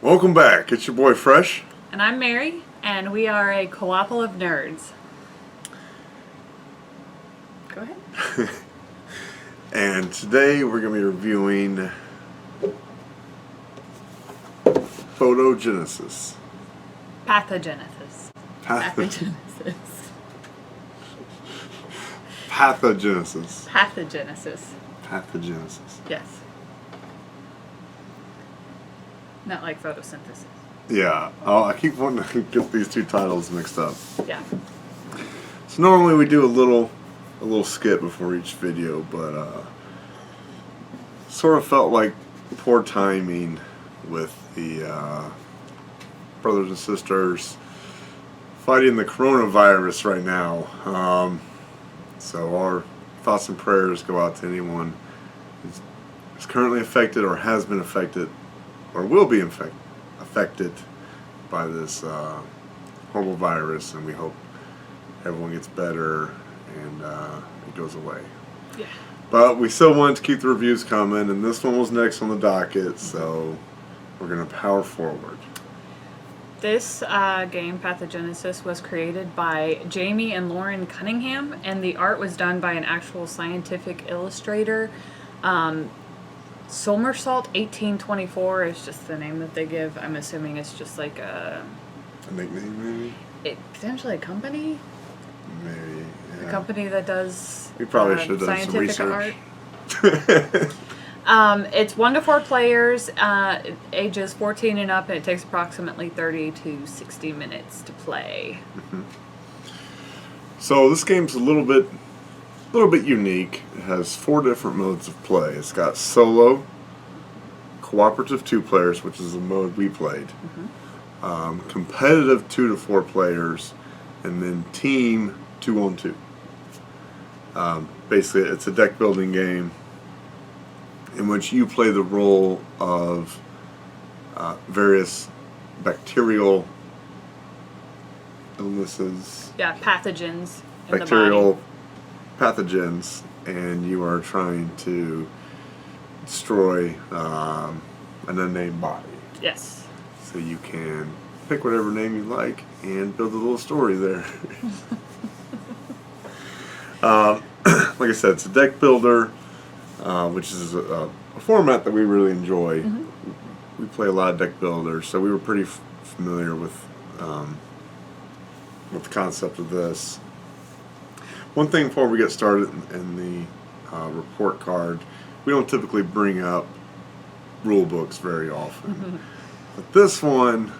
Welcome back. It's your boy Fresh. And I'm Mary, and we are a Co-ople of nerds. Go ahead. And today we're going to be reviewing Pathogenesis. Pathogenesis. Pathogenesis. Pathogenesis. Pathogenesis. Pathogenesis. Yes. Not like photosynthesis. Yeah. Oh, I keep wanting to get these two titles mixed up. Yeah. So normally we do a little skit before each video, but sort of felt like poor timing with the brothers and sisters fighting the coronavirus right now. So our thoughts and prayers go out to anyone who's currently affected or has been affected or will be affected by this horrible virus, and we hope everyone gets better and it goes away. Yeah. But we still wanted to keep the reviews coming, and this one was next on the docket, so we're going to power forward. This game, Pathogenesis, was created by Jamie and Lauren Cunningham, and the art was done by an actual scientific illustrator. Somersault 1824 is just the name that they give. I'm assuming it's just like a nickname, maybe? Potentially a company? Maybe, yeah. A company that does we probably should have done some research. Art. It's 1 to 4 players, ages 14 and up, and it takes approximately 30 to 60 minutes to play. Mm-hmm. So this game's a little bit unique. It has 4 different modes of play. It's got solo, cooperative 2 players, which is the mode we played, competitive 2 to 4 players, and then team 2 on 2. Basically, it's a deck building game in which you play the role of various bacterial illnesses. Yeah, pathogens. Bacterial pathogens, and you are trying to destroy an unnamed body. Yes. So you can pick whatever name you like and build a little story there. Like I said, it's a deck builder, which is a format that we really enjoy. Mm-hmm. We play a lot of deck builders, so we were pretty familiar with the concept of this. One thing before we get started in the report card, we don't typically bring up rule books very often. Mm-hmm. But this one,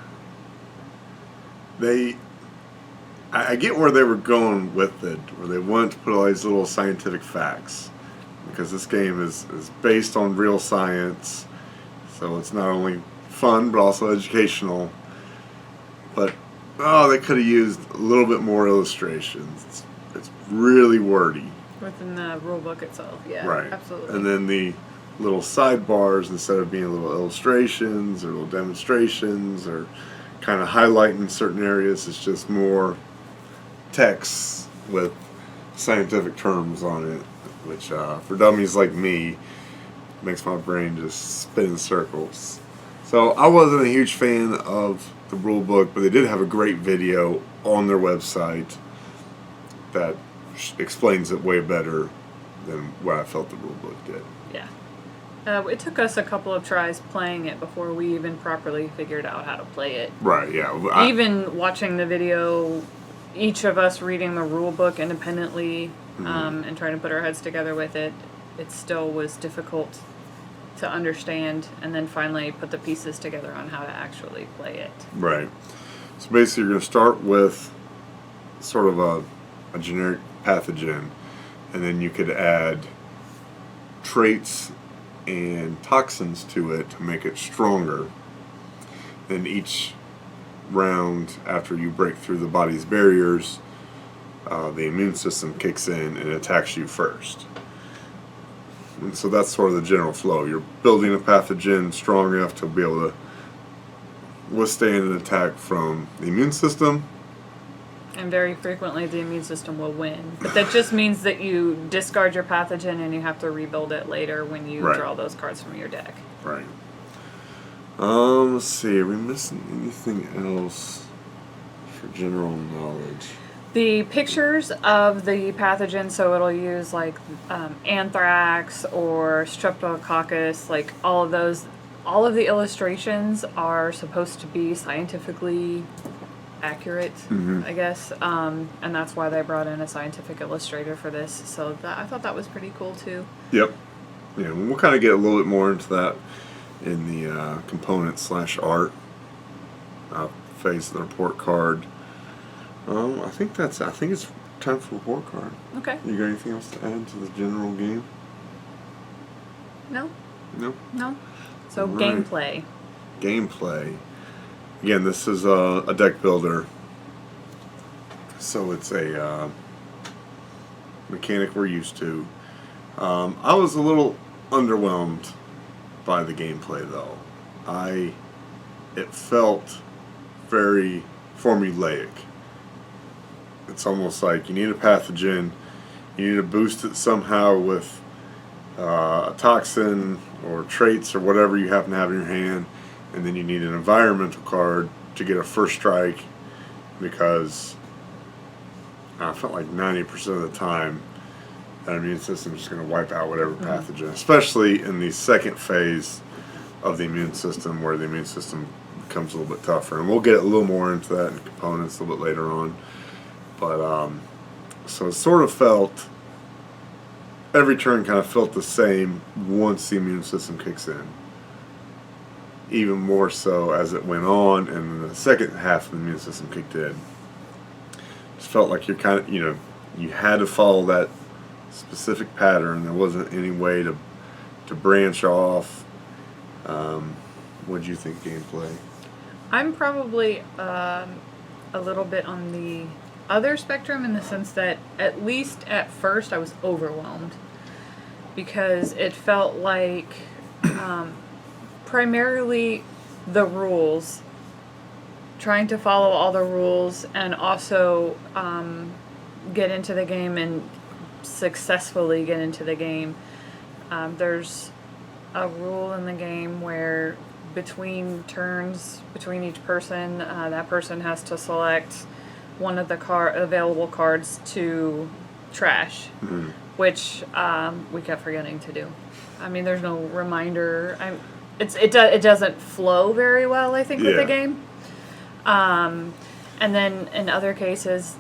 I get where they were going with it, where they wanted to put all these little scientific facts, because this game is based on real science, so it's not only fun but also educational. But they could have used a little bit more illustrations. It's really wordy. Within the rule book itself, yeah. Right. Absolutely. And then the little sidebars, instead of being little illustrations or little demonstrations or kind of highlighting certain areas, it's just more text with scientific terms on it, which for dummies like me makes my brain just spin in circles. So I wasn't a huge fan of the rule book, but they did have a great video on their website that explains it way better than what I felt the rule book did. Yeah. It took us a couple of tries playing it before we even properly figured out how to play it. Right, yeah. Even watching the video, each of us reading the rule book independently, and trying to put our heads together with it, it still was difficult to understand, and then finally put the pieces together on how to actually play it. Right. So basically you're going to start with sort of a generic pathogen, and then you could add traits and toxins to it to make it stronger. Then each round, after you break through the body's barriers, the immune system kicks in and attacks you first. And so that's sort of the general flow. You're building a pathogen strong enough to be able to withstand an attack from the immune system. And very frequently the immune system will win. But that just means that you discard your pathogen and you have to rebuild it later when you draw those cards from your deck. Right. Let's see. Are we missing anything else for general knowledge? The pictures of the pathogen, so it'll use like anthrax or streptococcus, like all of those. All of the illustrations are supposed to be scientifically accurate, I guess, and that's why they brought in a scientific illustrator for this. So I thought that was pretty cool too. Yep. Yeah, we'll kind of get a little bit more into that in the component/art phase of the report card. I think it's time for report card. Okay. You got anything else to add to the general game? No. No. No. So Right. gameplay. Gameplay. Again, this is a deck builder, so it's a mechanic we're used to. I was a little underwhelmed by the gameplay, though. It felt very formulaic. It's almost like you need a pathogen, you need to boost it somehow with a toxin or traits or whatever you happen to have in your hand, and then you need an environmental card to get a first strike, because I felt like 90% of the time that immune system is just going to wipe out whatever pathogen, especially in the second phase of the immune system, where the immune system becomes a little bit tougher. And we'll get a little more into that in components a little bit later on. But so it sort of felt, every turn kind of felt the same once the immune system kicks in. Even more so as it went on and the second half of the immune system kicked in. Just felt like you're kind of, you had to follow that specific pattern. There wasn't any way to branch off. What did you think gameplay? I'm probably a little bit on the other spectrum, in the sense that at least at first I was overwhelmed, because it felt like primarily the rules, trying to follow all the rules and also get into the game and successfully get into the game. There's a rule in the game where between turns, between each person, that person has to select one of the available cards to trash, which we kept forgetting to do. I mean, there's no reminder. It doesn't flow very well, I think, with the game. And then in other cases,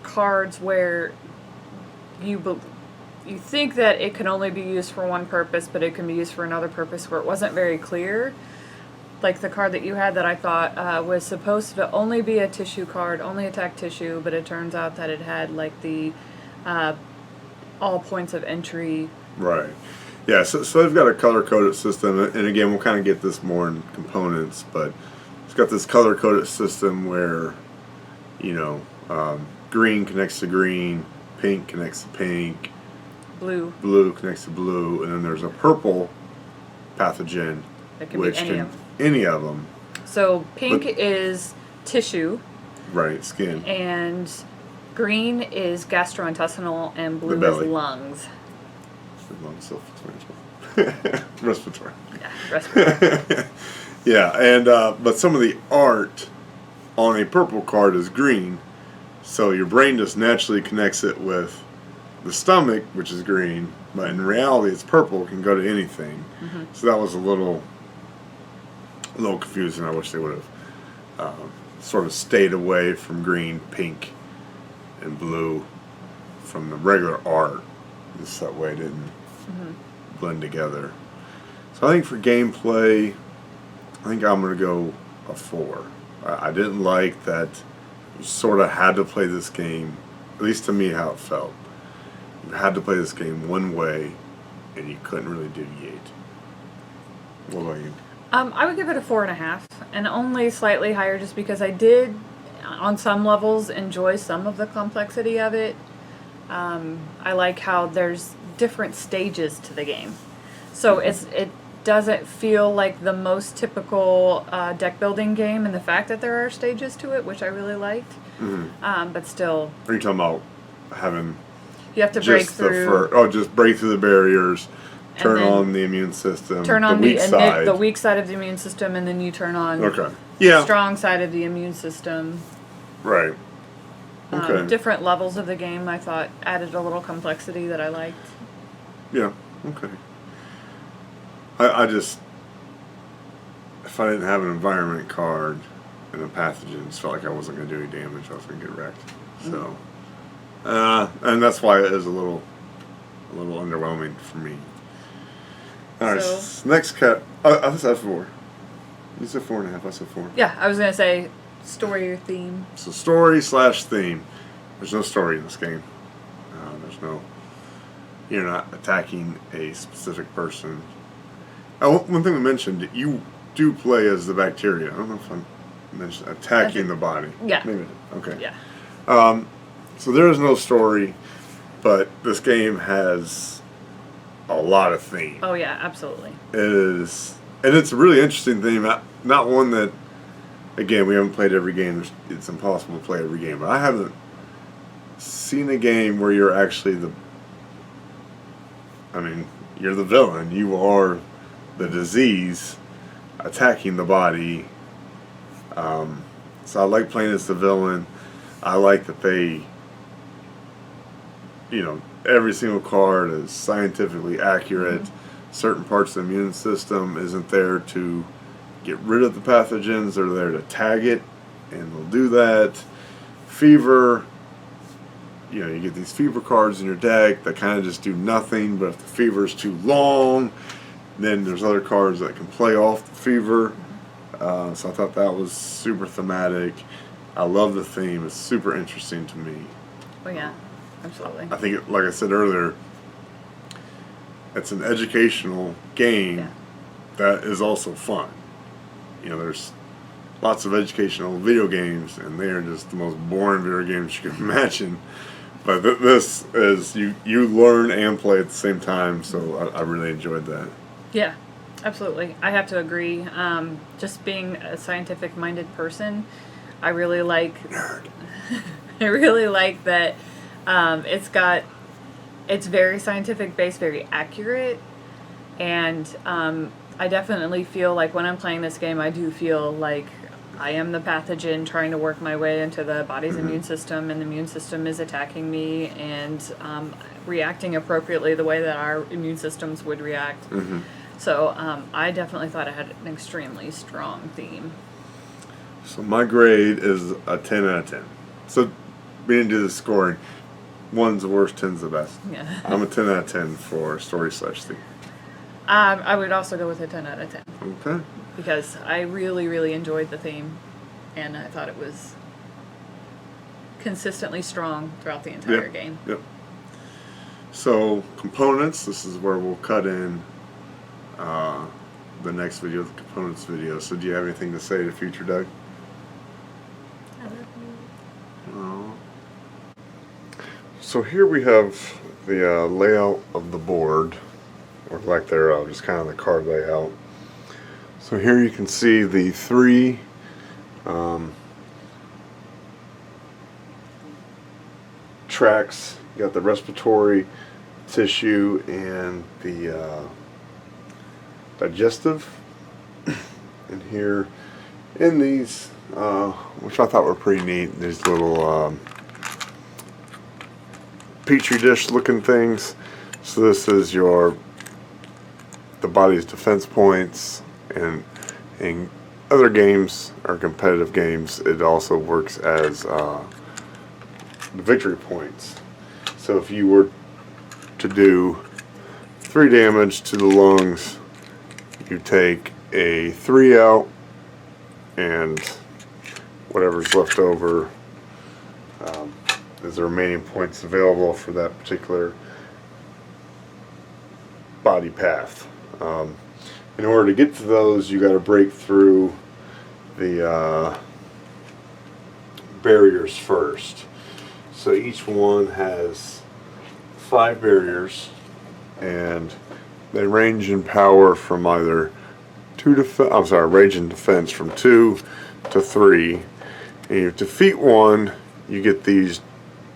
cards where you think that it can only be used for one purpose, but it can be used for another purpose, where it wasn't very clear. Like the card that you had that I thought was supposed to only be a tissue card, only attack tissue, but it turns out that it had like the all points of entry. Right. Yeah, so they've got a color-coded system, and again, we'll kind of get this more in components, but it's got this color-coded system where, green connects to green, pink connects to pink, blue connects to blue, and then there's a purple pathogen, It can which be can any of them. So pink is tissue. Right, skin. And green is gastrointestinal, and blue is lungs. Respiratory. Yeah, respiratory. Yeah, and but some of the art on a purple card is green, so your brain just naturally connects it with the stomach, which is green, but in reality it's purple. It can go to anything. So that was a little confusing. I wish they would have sort of stayed away from green, pink, and blue from the regular art. Just that way it didn't blend together. So I think for gameplay, I think I'm going to go a 4. I didn't like that you sort of had to play this game, at least to me how it felt. You had to play this game one way, and you couldn't really deviate. What about you? I would give it a 4.5, and only slightly higher just because I did, on some levels, enjoy some of the complexity of it. I like how there's different stages to the game. So it doesn't feel like the most typical deck building game, and the fact that there are stages to it, which I really liked. But still, Are you talking about having you have to break through. just break through the barriers, Turn then on the immune system. turn on the weak side. the weak side of the immune system, and then you turn on Okay. Yeah. the strong side of the immune system. Right. Okay. Different levels of the game, I thought, added a little complexity that I liked. Yeah. Okay. I just, if I didn't have an environment card and a pathogen, just felt like I wasn't going to do any damage. I was going to get wrecked. So, and that's why it is a little underwhelming for me. All right. So, Next cat. I said 4. You said 4.5. I said 4. Yeah, I was gonna say story or theme. So story/theme. There's no story in this game. There's no. You're not attacking a specific person. Oh, one thing we mentioned, you do play as the bacteria. I don't know if I mentioned attacking the body. Yeah. Maybe. Okay. Yeah. So there is no story, but this game has a lot of theme. Oh yeah, absolutely. It is, and it's a really interesting theme. Not one that, again, we haven't played every game. It's impossible to play every game, but I haven't seen a game where you're actually you're the villain. You are the disease attacking the body. So I like playing as the villain. I like that they, every single card is scientifically accurate. Mm-hmm. Certain parts of the immune system isn't there to get rid of the pathogens. They're there to tag it, and they'll do that. Fever, you get these fever cards in your deck that kind of just do nothing, but if the fever is too long, then there's other cards that can play off the fever. So I thought that was super thematic. I love the theme. It's super interesting to me. Oh yeah, absolutely. I think, like I said earlier, it's an educational game that is also fun. There's lots of educational video games, and they are just the most boring video games you can imagine. But this is, you learn and play at the same time, so I really enjoyed that. Yeah, absolutely. I have to agree. Just being a scientific-minded person, I really like. Nerd. I really like that. It's very scientific based, very accurate, and I definitely feel like when I'm playing this game, I do feel like I am the pathogen trying to work my way into the body's immune system, and the immune system is attacking me and reacting appropriately the way that our immune systems would react. Mm-hmm. So I definitely thought it had an extremely strong theme. So my grade is a 10 out of 10. So we didn't do the scoring. 1's the worst, 10's the best. Yeah. I'm a 10 out of 10 for story/theme. I would also go with a 10 out of 10. Okay. Because I really, really enjoyed the theme, and I thought it was consistently strong throughout the entire game. Yep. So, components, this is where we'll cut in the next video, the components video. So do you have anything to say to future Doug? I love you. Oh. So here we have the layout of the board, or lack thereof, just kind of the card layout. So here you can see the 3 tracks. You got the respiratory, tissue, and the digestive. And here in these, which I thought were pretty neat, these little petri dish looking things. So this is the body's defense points, and in other games or competitive games, it also works as the victory points. So if you were to do 3 damage to the lungs, you take a 3 out, and whatever's left over is the remaining points available for that particular body path. In order to get to those, you got to break through the barriers first. So each one has 5 barriers, and they range in power from either range in defense from 2 to 3. And you defeat one, you get these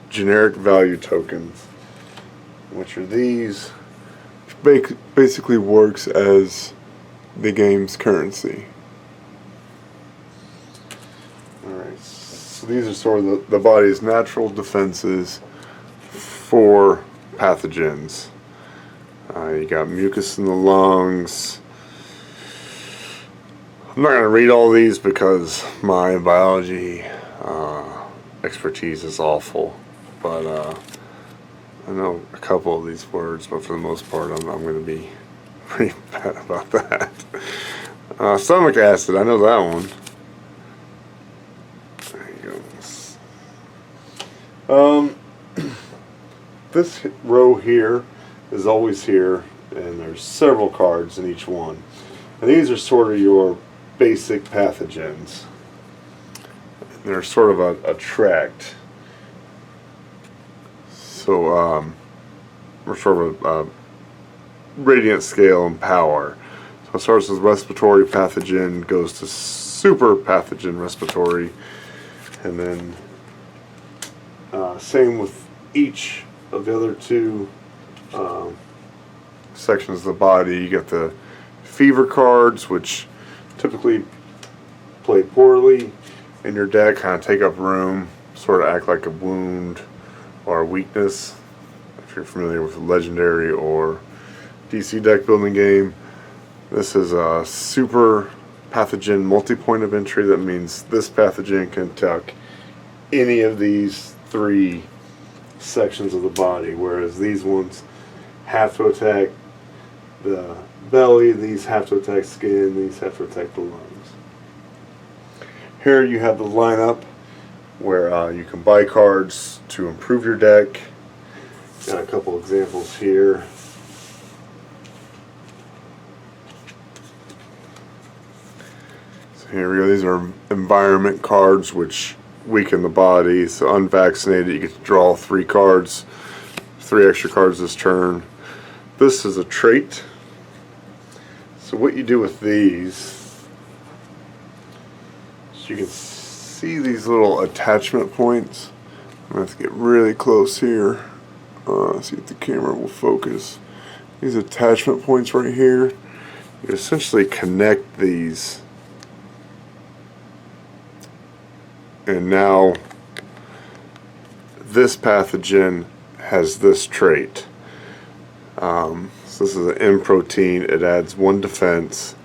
generic value tokens, which are these basically works as the game's currency. Alright, so these are sort of the body's natural defenses for pathogens. You got mucus in the lungs. I'm not going to read all these because my biology expertise is awful, but I know a couple of these words, but for the most part I'm going to be pretty bad about that. Stomach acid, I know that one. There you go. This row here is always here, and there's several cards in each one. And these are sort of your basic pathogens. They're sort of a tract. So we're sort of a radiant scale and power. So it starts with respiratory pathogen, goes to super pathogen respiratory, and then same with each of the other two sections of the body. You get the fever cards, which typically play poorly in your deck, kind of take up room, sort of act like a wound or a weakness. If you're familiar with the Legendary or DC deck building game, this is a super pathogen multi-point of entry. That means this pathogen can attack any of these three sections of the body, whereas these ones have to attack the belly, these have to attack skin, these have to attack the lungs. Here you have the lineup where you can buy cards to improve your deck. Got a couple examples here. So here we go. These are environment cards which weaken the body. So unvaccinated, you get to draw 3 cards, 3 extra cards this turn. This is a trait. So what you do with these, you can see these little attachment points. I'm going to have to get really close here. See if the camera will focus. These attachment points right here, you essentially connect these. And now this pathogen has this trait. So this is an M protein. It adds 1 defense.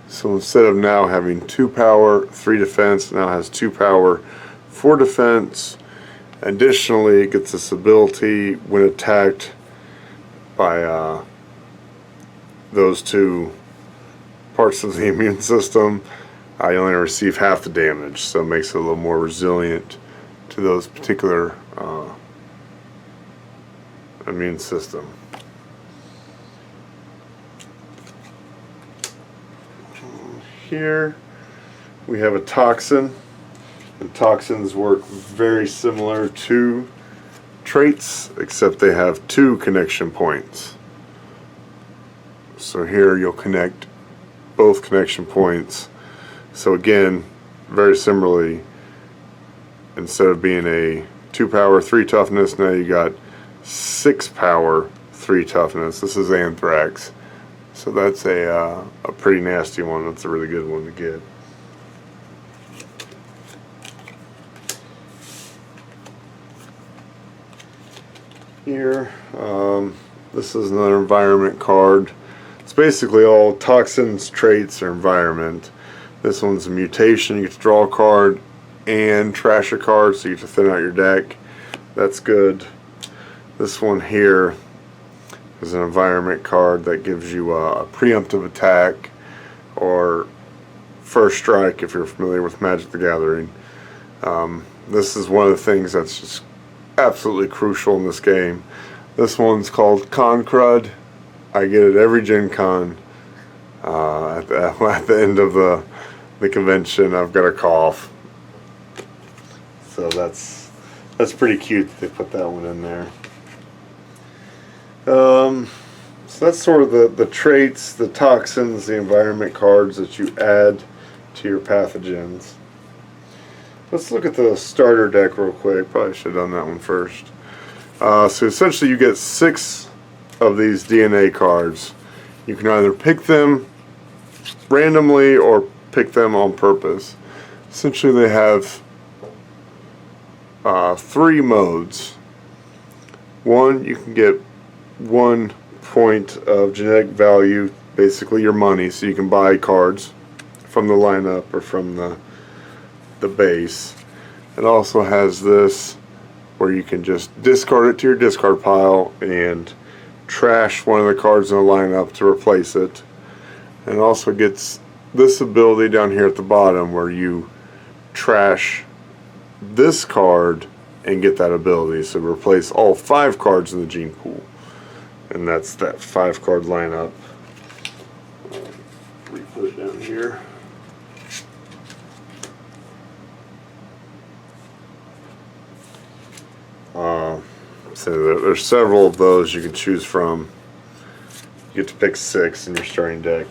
So instead of now having 2 power, 3 defense, it now has 2 power, 4 defense. Additionally, it gets this ability when attacked by those 2 parts of the immune system. You only receive half the damage, so it makes it a little more resilient to those particular immune system. Here we have a toxin, and toxins work very similar to traits, except they have 2 connection points. So here you'll connect both connection points. So again, very similarly, instead of being a 2 power, 3 toughness, now you got 6 power, 3 toughness. This is anthrax. So that's a pretty nasty one. That's a really good one to get. Here, this is another environment card. It's basically all toxins, traits, or environment. This one's a mutation. You get to draw a card and trash a card, so you get to thin out your deck. That's good. This one here is an environment card that gives you a preemptive attack or first strike if you're familiar with Magic the Gathering. This is one of the things that's just absolutely crucial in this game. This one's called Con Crud. I get it every Gen Con. At the end of the convention, I've got a cough. So that's pretty cute that they put that one in there. So that's sort of the traits, the toxins, the environment cards that you add to your pathogens. Let's look at the starter deck real quick. Probably should have done that one first. So essentially you get 6 of these DNA cards. You can either pick them randomly or pick them on purpose. Essentially, they have 3 modes. One, you can get 1 point of genetic value, basically your money, so you can buy cards from the lineup or from the base. It also has this where you can just discard it to your discard pile and trash one of the cards in the lineup to replace it. And it also gets this ability down here at the bottom where you trash this card and get that ability. So replace all 5 cards in the gene pool. And that's that 5 card lineup. Let me put it down here. So there's several of those you can choose from. You get to pick 6 in your starting deck.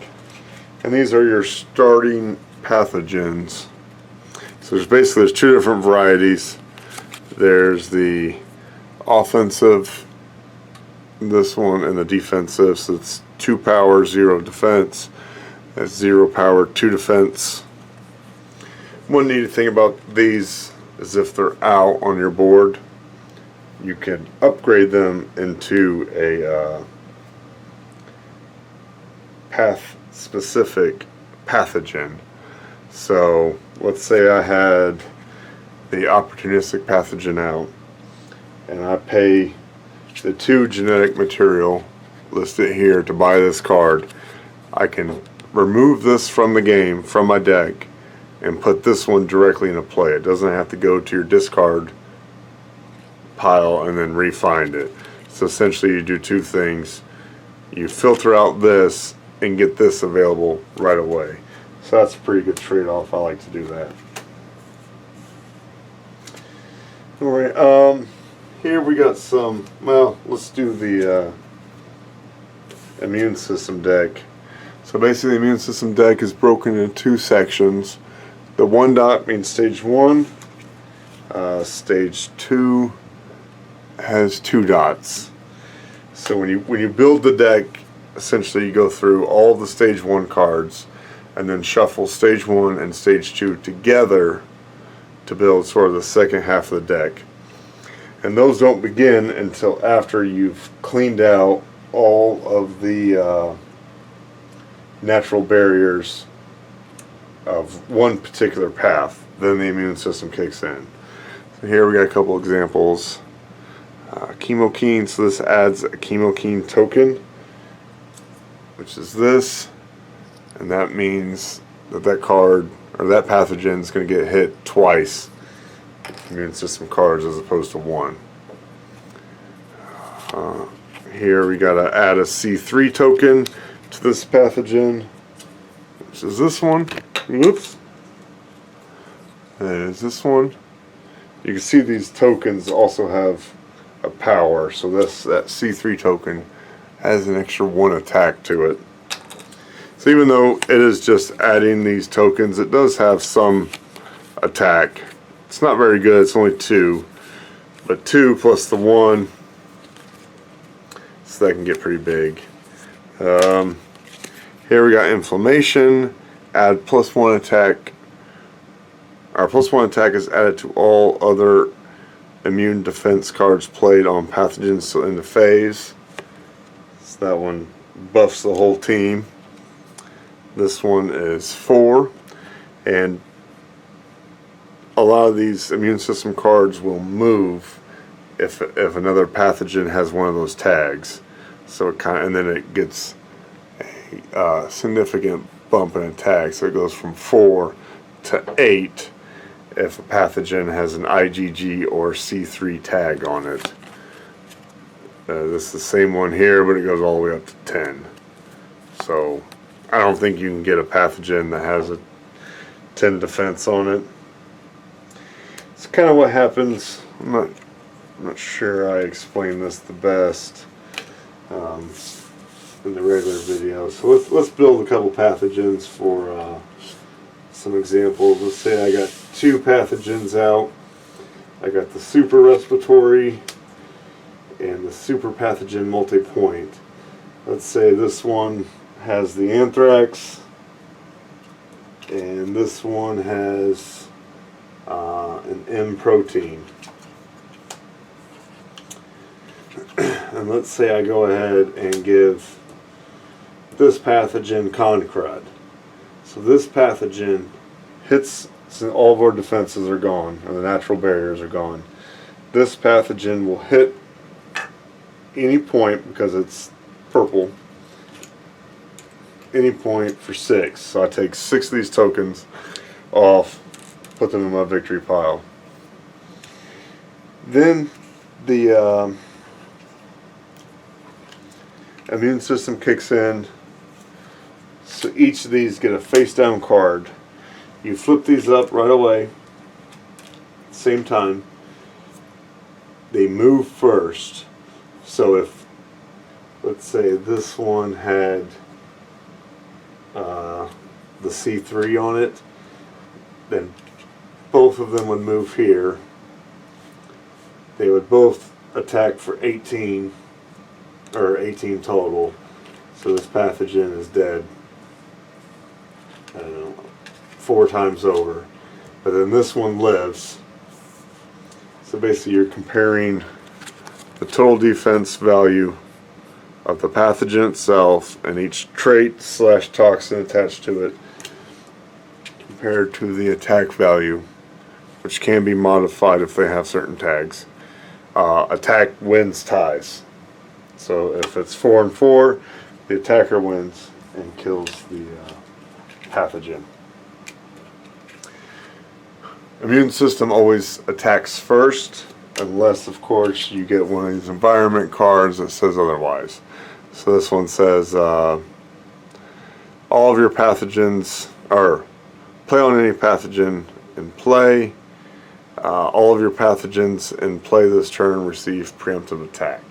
And these are your starting pathogens. So there's 2 different varieties. There's the offensive, this one, and the defensive. So it's 2 power, 0 defense. That's 0 power, 2 defense. One neat thing about these is if they're out on your board, you can upgrade them into a path-specific pathogen. So let's say I had the opportunistic pathogen out, and I pay the 2 genetic material listed here to buy this card. I can remove this from the game, from my deck, and put this one directly into play. It doesn't have to go to your discard pile and then re-find it. So essentially you do 2 things. You filter out this and get this available right away. So that's a pretty good trade-off. I like to do that. Alright, here we got some, well, let's do the immune system deck. So basically the immune system deck is broken into 2 sections. The 1 dot means stage 1. Stage 2 has 2 dots. So when you build the deck, essentially you go through all the stage 1 cards and then shuffle stage 1 and stage 2 together to build sort of the second half of the deck. And those don't begin until after you've cleaned out all of the natural barriers of one particular path. Then the immune system kicks in. So here we got a couple examples. Chemokine, so this adds a chemokine token, which is this, and that means that that card or that pathogen is going to get hit twice with immune system cards as opposed to 1. Here we got to add a C3 token to this pathogen, which is this one. Whoops. And it is this one. You can see these tokens also have a power, so that C3 token has an extra 1 attack to it. So even though it is just adding these tokens, it does have some attack. It's not very good, it's only 2, but 2 plus the 1, so that can get pretty big. Here we got inflammation, add +1 attack. Our +1 attack is added to all other immune defense cards played on pathogens still in the phase. So that one buffs the whole team. This one is 4, and a lot of these immune system cards will move if another pathogen has one of those tags. So it and then it gets a significant bump in attack. So it goes from 4 to 8 if a pathogen has an IgG or C3 tag on it. This is the same one here, but it goes all the way up to 10. So I don't think you can get a pathogen that has a 10 defense on it. It's kind of what happens. I'm not sure I explained this the best in the regular video. So let's build a couple pathogens for some examples. Let's say I got 2 pathogens out. I got the super respiratory and the super pathogen multi-point. Let's say this one has the anthrax, and this one has an M protein. And let's say I go ahead and give this pathogen concrud. So this pathogen hits, so all of our defenses are gone, or the natural barriers are gone. This pathogen will hit any point, because it's purple, any point for 6. So I take 6 of these tokens off, put them in my victory pile. Then the immune system kicks in. So each of these get a face down card. You flip these up right away, same time. They move first. So if, let's say this one had the C3 on it, then both of them would move here. They would both attack for 18, or 18 total. So this pathogen is dead, I don't know, 4 times over. But then this one lives. So basically you're comparing the total defense value of the pathogen itself and each trait / toxin attached to it compared to the attack value, which can be modified if they have certain tags. Attack wins ties. So if it's 4 and 4, the attacker wins and kills the pathogen. Immune system always attacks first, unless of course you get one of these environment cards that says otherwise. So this one says all of your pathogens, or play on any pathogen in play. All of your pathogens in play this turn receive preemptive attack.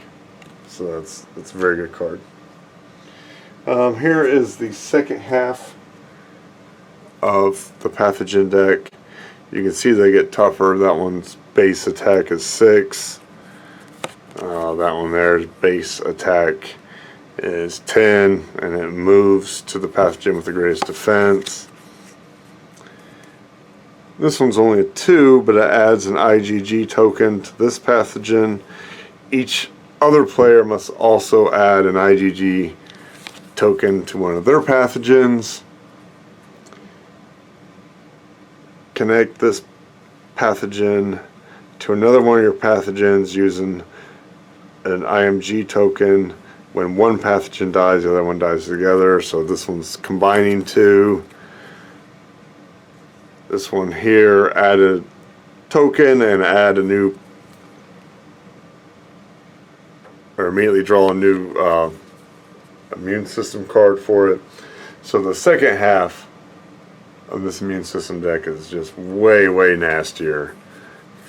So that's a very good card. Here is the second half of the pathogen deck. You can see they get tougher. That one's base attack is 6. That one there's base attack is 10, and it moves to the pathogen with the greatest defense. This one's only a 2, but it adds an IgG token to this pathogen. Each other player must also add an IgG token to one of their pathogens. Connect this pathogen to another one of your pathogens using an ImG token. When one pathogen dies, the other one dies together. So this one's combining 2. This one here, add a token and add a new, or immediately draw a new immune system card for it. So the second half of this immune system deck is just way, way nastier.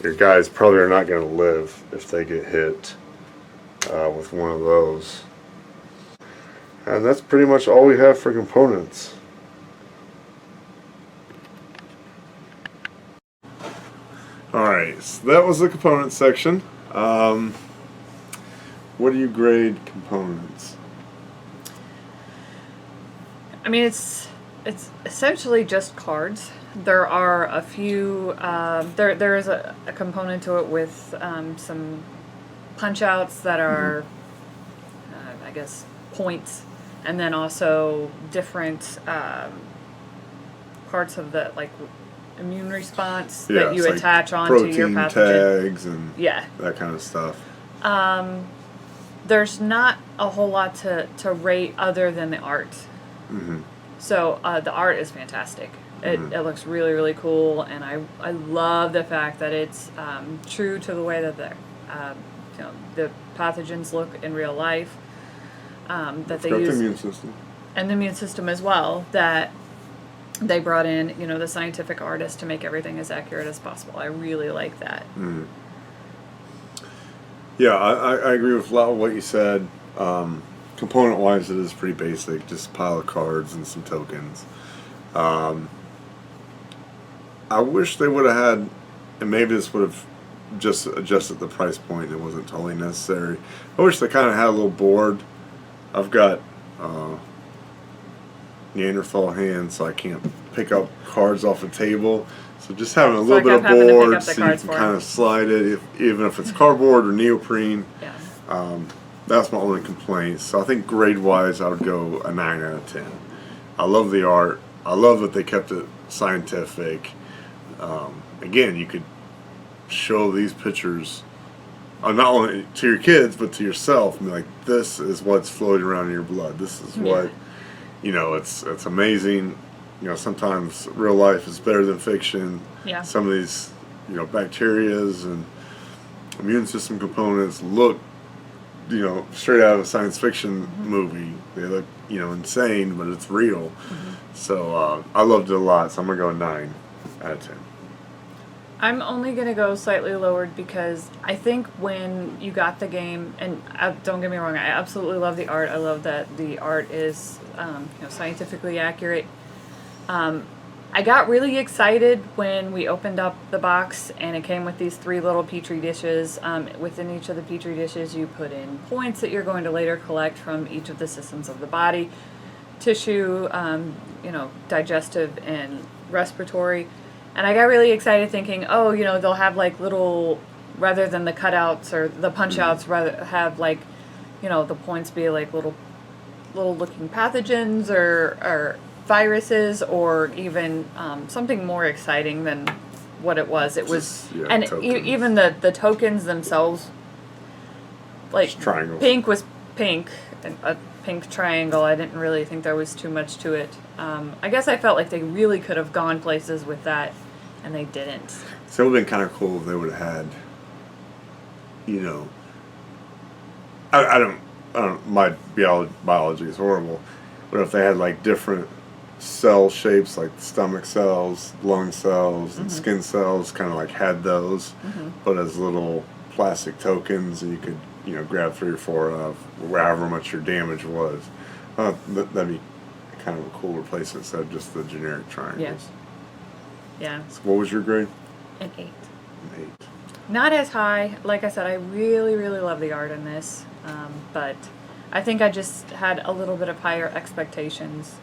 Your guys probably are not going to live if they get hit with one of those. And that's pretty much all we have for components. Alright, so that was the component section. What do you grade components? I mean, it's essentially just cards. There are a few. There is a component to it with some punch outs that are, I guess, points, and then also different parts of the immune response that you attach onto your pathogen. Protein tags and yeah, that kind of stuff. There's not a whole lot to rate other than the art. Mm-hmm. So the art is fantastic. It looks really, really cool, and I love the fact that it's true to the way that the pathogens look in real life. That they use the immune system. And the immune system as well. That they brought in, the scientific artist to make everything as accurate as possible. I really like that. Mm-hmm. Yeah, I agree with a lot of what you said. Component-wise, it is pretty basic, just a pile of cards and some tokens. I wish they would have had, and maybe this would have just adjusted the price point. It wasn't totally necessary. I wish they kind of had a little board. I've got Neanderthal hands, so I can't pick up cards off a table. So just having a little bit of board, so you can kind of slide it, even if it's cardboard or neoprene. Yeah. That's my only complaint. So I think grade-wise, I would go a 9 out of 10. I love the art. I love that they kept it scientific. Again, you could show these pictures not only to your kids, but to yourself. I mean, like, this is what's floating around in your blood. This is what, you know, it's amazing. You know, sometimes real life is better than fiction. Yeah. Some of these, you know, bacterias and immune system components look, you know, straight out of a science fiction movie. They look, you know, insane, but it's real. So I loved it a lot. So I'm gonna go 9 out of 10. I'm only going to go slightly lowered because I think when you got the game, and don't get me wrong, I absolutely love the art. I love that the art is you know, scientifically accurate. I got really excited when we opened up the box and it came with these 3 little petri dishes. Within each of the petri dishes you put in points that you're going to later collect from each of the systems of the body. Tissue, you know, digestive and respiratory. And I got really excited thinking, oh, you know, they'll have like little, rather than the cutouts or the punch outs, rather have like, you know, the points be like little looking pathogens or viruses, or even something more exciting than what it was. It was, and even the tokens themselves, like pink was pink, a pink triangle. I didn't really think there was too much to it. I guess I felt like they really could have gone places with that, and they didn't. So it would have been kind of cool if they would have had, you know, I don't, my biology is horrible, but if they had like different cell shapes, like stomach cells, lung cells, and skin cells, kind of like had those, but as little plastic tokens, and you could, you know, grab 3 or 4 of however much your damage was. That'd be kind of a cool replacement instead of just the generic triangles. Yeah. So what was your grade? An 8. An 8. Not as high. Like I said, I really, really love the art in this, but I think I just had a little bit of higher expectations.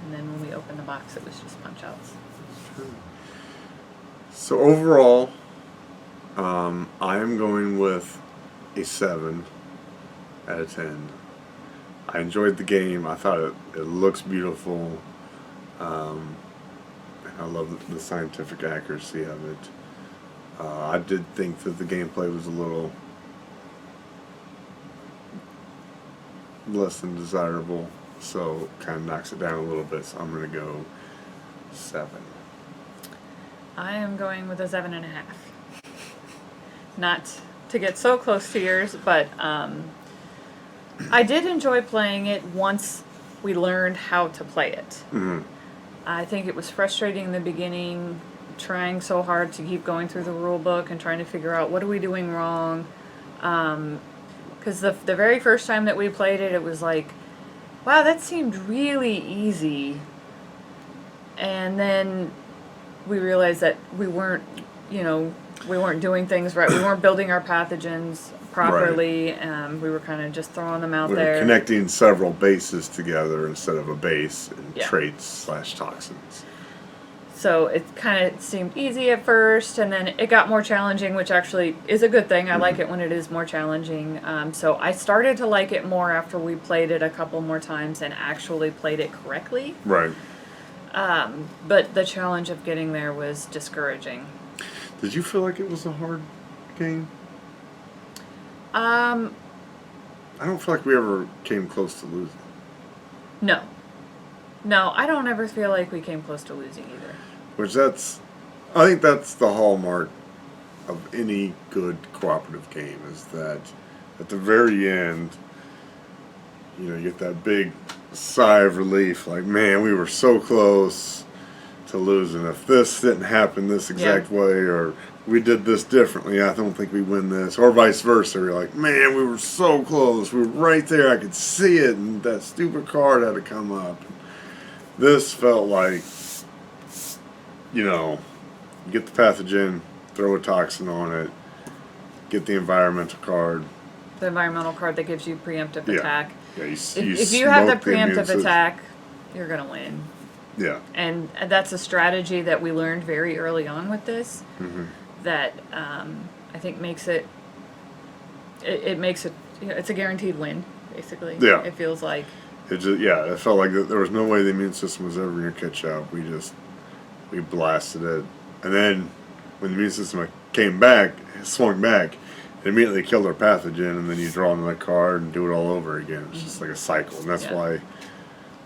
And then when we opened the box, it was just punch outs. So overall, I am going with a 7 out of 10. I enjoyed the game. I thought it looks beautiful. I love the scientific accuracy of it. I did think that the gameplay was a little less than desirable, so kind of knocks it down a little bit. So I'm going to go 7. I am going with a 7.5. Not to get so close to yours, but I did enjoy playing it once we learned how to play it. I think it was frustrating in the beginning, trying so hard to keep going through the rule book and trying to figure out what are we doing wrong. Because the very first time that we played it, it was like, wow, that seemed really easy. And then we realized that we weren't, you know, we weren't doing things right. We weren't building our pathogens properly. We were kind of just throwing them out there. We were connecting several bases together instead of a base and traits/toxins. So it kind of seemed easy at first, and then it got more challenging, which actually is a good thing. I like it when it is more challenging. So I started to like it more after we played it a couple more times and actually played it correctly. Right. But the challenge of getting there was discouraging. Did you feel like it was a hard game? I don't feel like we ever came close to losing. No, I don't ever feel like we came close to losing either. I think that's the hallmark of any good cooperative game, is that at the very end, you know, you get that big sigh of relief, like, man, we were so close to losing. If this didn't happen this exact way, or we did this differently, I don't think we win this, or vice versa. You're like, man, we were so close. We were right there. I could see it, and that stupid card had to come up. This felt like, you know, you get the pathogen, throw a toxin on it, get the environmental card. The environmental card that gives you preemptive attack. Yeah, If you have the smoke immune preemptive system. attack, you're gonna win. Yeah. And that's a strategy that we learned very early on with this. That I think makes it. It makes it. It's a guaranteed win, basically. Yeah. It feels like. It just, yeah, it felt like there was no way the immune system was ever going to catch up. We blasted it. And then when the immune system came back, swung back, it immediately killed our pathogen, and then you draw another card and do it all over again. It's just like a cycle. And that's why,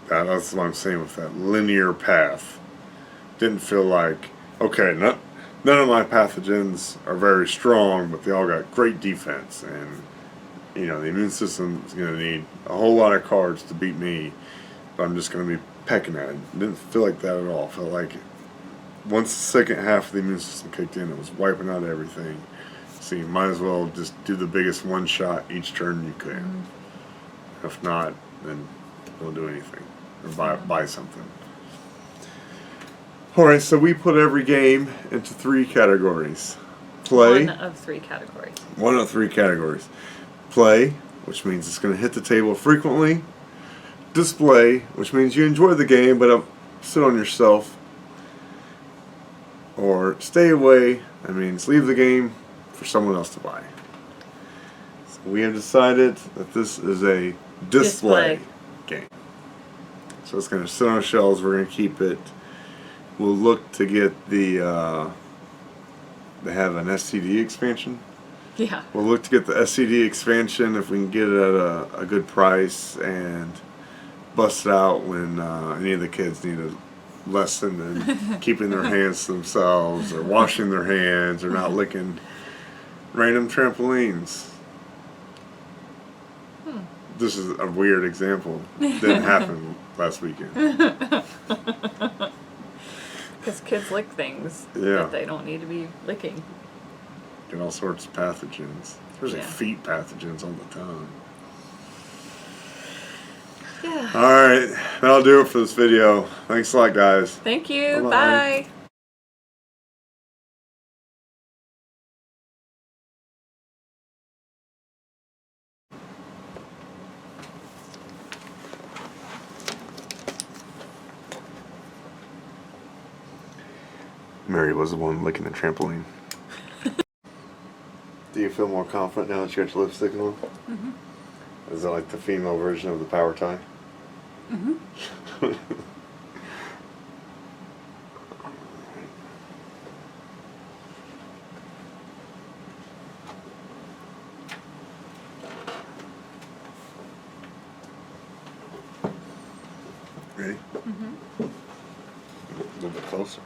that's what I'm saying with that linear path. Didn't feel like, okay, none of my pathogens are very strong, but they all got great defense. And you know, the immune system is going to need a whole lot of cards to beat me, but I'm just going to be pecking at it. It didn't feel like that at all. It felt like once the second half of the immune system kicked in, it was wiping out everything. So you might as well just do the biggest one shot each turn you can. If not, then don't do anything. Or buy something. Alright, so we put every game into 3 categories. Play. One of 3 categories. One of 3 categories. Play, which means it's going to hit the table frequently. Display, which means you enjoy the game but sit on yourself. Or stay away, that means leave the game for someone else to buy. So we have decided that this is a display game. So it's going to sit on shelves, we're going to keep it. We'll look to get the, they have an STD expansion. Yeah. We'll look to get the SCD expansion if we can get it at a good price and bust it out when any of the kids need a lesson in keeping their hands to themselves or washing their hands or not licking random trampolines. This is a weird example. Didn't happen last weekend. Because kids lick things that they don't need to be licking. Get all sorts of pathogens. Especially feet pathogens all the time. Yeah. Alright, that'll do it for this video. Thanks a lot, guys. Thank you. Bye-bye. Bye. Mary was the one licking the trampoline. Do you feel more confident now that you got your lipstick on? Mm-hmm. Is that like the female version of the power tie? Mm-hmm. Ready? Mm-hmm. A little bit closer.